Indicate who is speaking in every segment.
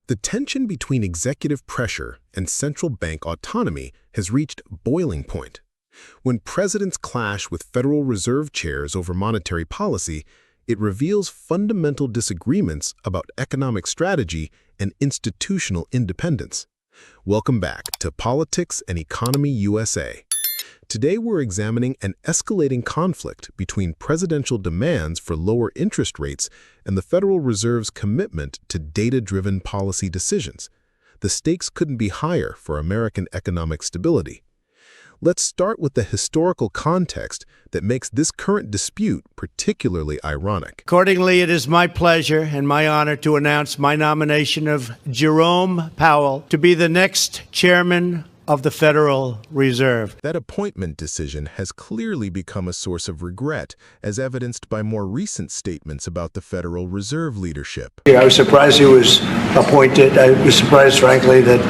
Speaker 1: The tension between executive pressure and central bank autonomy has reached boiling point. When presidents clash with Federal Reserve chairs over monetary policy, it reveals fundamental disagreements about economic strategy and institutional independence. Welcome back to Politics and Economy USA. Today we're examining an escalating conflict between presidential demands for lower interest rates and the Federal Reserve's commitment to data-driven policy decisions. The stakes couldn't be higher for American economic stability. Let's start with the historical context that makes this current dispute particularly ironic.
Speaker 2: Accordingly, it is my pleasure and my honor to announce my nomination of Jerome Powell to be the next chairman of the Federal Reserve.
Speaker 1: That appointment decision has clearly become a source of regret, as evidenced by more recent statements about the Federal Reserve leadership.
Speaker 3: I was surprised he was appointed. I was surprised, frankly, that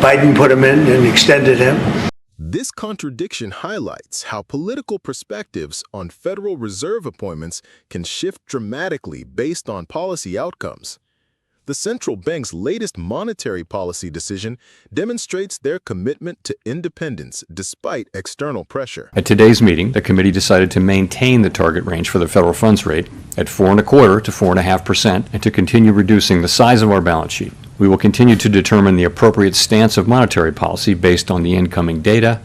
Speaker 3: Biden put him in and extended him.
Speaker 1: This contradiction highlights how political perspectives on Federal Reserve appointments can shift dramatically based on policy outcomes. The central bank's latest monetary policy decision demonstrates their commitment to independence despite external pressure.
Speaker 4: At today's meeting, the committee decided to maintain the target range for the federal funds rate at 4.25% to 4.5% and to continue reducing the size of our balance sheet. We will continue to determine the appropriate stance of monetary policy based on the incoming data,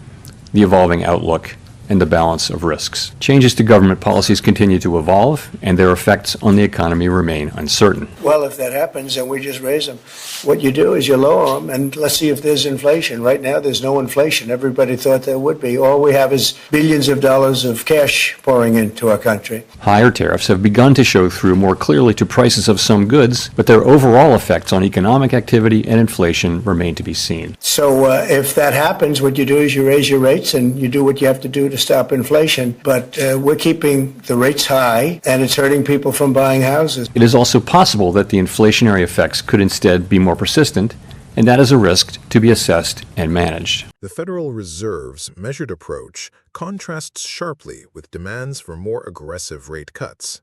Speaker 4: the evolving outlook, and the balance of risks. Changes to government policies continue to evolve, and their effects on the economy remain uncertain.
Speaker 3: Well, if that happens, then we just raise them. What you do is you lower them, and let's see if there's inflation. Right now, there's no inflation. Everybody thought there would be. All we have is billions of dollars of cash pouring into our country.
Speaker 4: Higher tariffs have begun to show through more clearly to prices of some goods, but their overall effects on economic activity and inflation remain to be seen.
Speaker 3: So if that happens, what you do is you raise your rates, and you do what you have to do to stop inflation. But we're keeping the rates high, and it's hurting people from buying houses.
Speaker 4: It is also possible that the inflationary effects could instead be more persistent, and that is a risk to be assessed and managed.
Speaker 1: The Federal Reserve's measured approach contrasts sharply with demands for more aggressive rate cuts.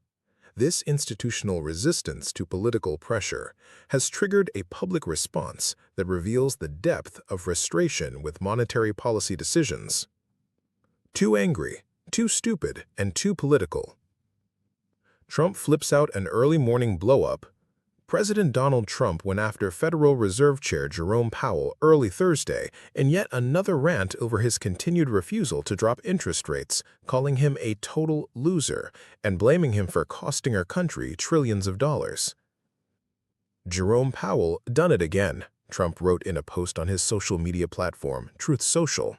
Speaker 1: This institutional resistance to political pressure has triggered a public response that reveals the depth of frustration with monetary policy decisions. Too angry, too stupid, and too political. Trump flips out an early morning blow-up. President Donald Trump went after Federal Reserve Chair Jerome Powell early Thursday in yet another rant over his continued refusal to drop interest rates, calling him a total loser and blaming him for costing our country trillions of dollars. Jerome Powell done it again, Trump wrote in a post on his social media platform, Truth Social.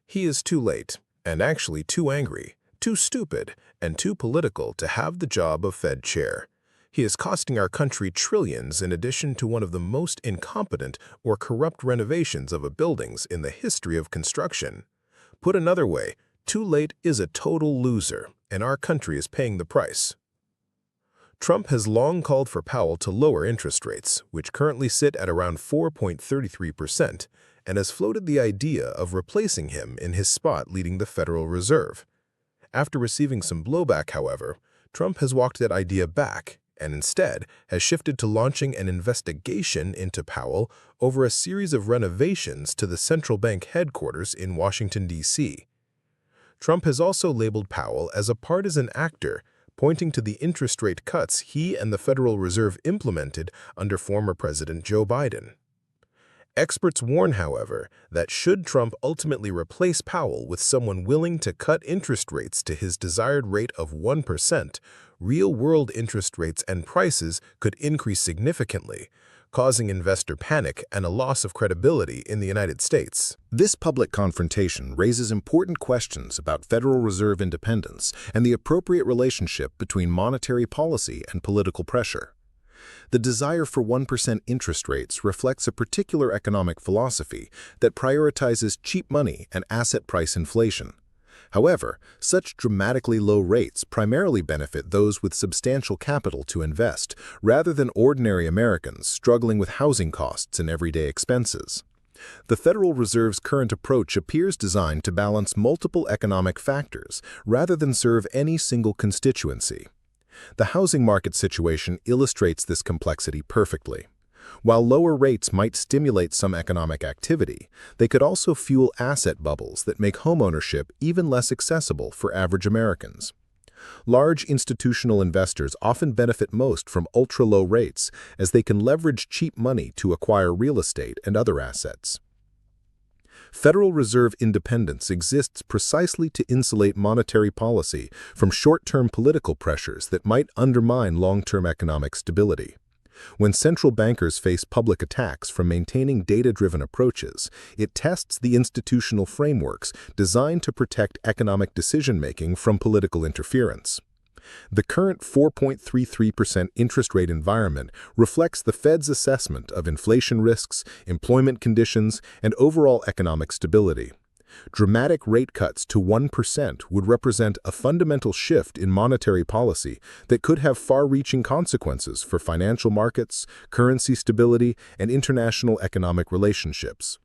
Speaker 1: He is too late, and actually too angry, too stupid, and too political to have the job of Fed chair. He is costing our country trillions in addition to one of the most incompetent or corrupt renovations of buildings in the history of construction. Put another way, too late is a total loser, and our country is paying the price. Trump has long called for Powell to lower interest rates, which currently sit at around 4.33%, and has floated the idea of replacing him in his spot leading the Federal Reserve. After receiving some blowback, however, Trump has walked that idea back and instead has shifted to launching an investigation into Powell over a series of renovations to the central bank headquarters in Washington, D.C. Trump has also labeled Powell as a partisan actor, pointing to the interest rate cuts he and the Federal Reserve implemented under former President Joe Biden. Experts warn, however, that should Trump ultimately replace Powell with someone willing to cut interest rates to his desired rate of 1%, real-world interest rates and prices could increase significantly, causing investor panic and a loss of credibility in the United States. This public confrontation raises important questions about Federal Reserve independence and the appropriate relationship between monetary policy and political pressure. The desire for 1% interest rates reflects a particular economic philosophy that prioritizes cheap money and asset price inflation. However, such dramatically low rates primarily benefit those with substantial capital to invest, rather than ordinary Americans struggling with housing costs and everyday expenses. The Federal Reserve's current approach appears designed to balance multiple economic factors rather than serve any single constituency. The housing market situation illustrates this complexity perfectly. While lower rates might stimulate some economic activity, they could also fuel asset bubbles that make homeownership even less accessible for average Americans. Large institutional investors often benefit most from ultra-low rates as they can leverage cheap money to acquire real estate and other assets. Federal Reserve independence exists precisely to insulate monetary policy from short-term political pressures that might undermine long-term economic stability. When central bankers face public attacks from maintaining data-driven approaches, it tests the institutional frameworks designed to protect economic decision-making from political interference. The current 4.33% interest rate environment reflects the Fed's assessment of inflation risks, employment conditions, and overall economic stability. Dramatic rate cuts to 1% would represent a fundamental shift in monetary policy that could have far-reaching consequences for financial markets, currency stability, and international economic relationships.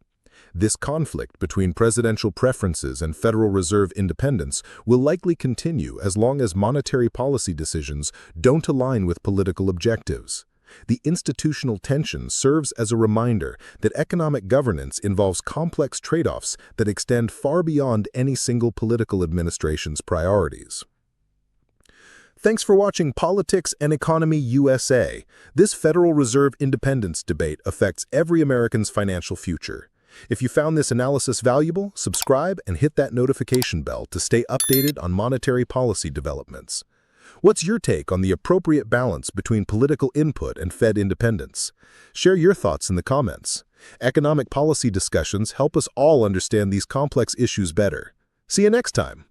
Speaker 1: This conflict between presidential preferences and Federal Reserve independence will likely continue as long as monetary policy decisions don't align with political objectives. The institutional tension serves as a reminder that economic governance involves complex trade-offs that extend far beyond any single political administration's priorities. Thanks for watching Politics and Economy USA. This Federal Reserve independence debate affects every American's financial future. If you found this analysis valuable, subscribe and hit that notification bell to stay updated on monetary policy developments. What's your take on the appropriate balance between political input and Fed independence? Share your thoughts in the comments. Economic policy discussions help us all understand these complex issues better. See you next time.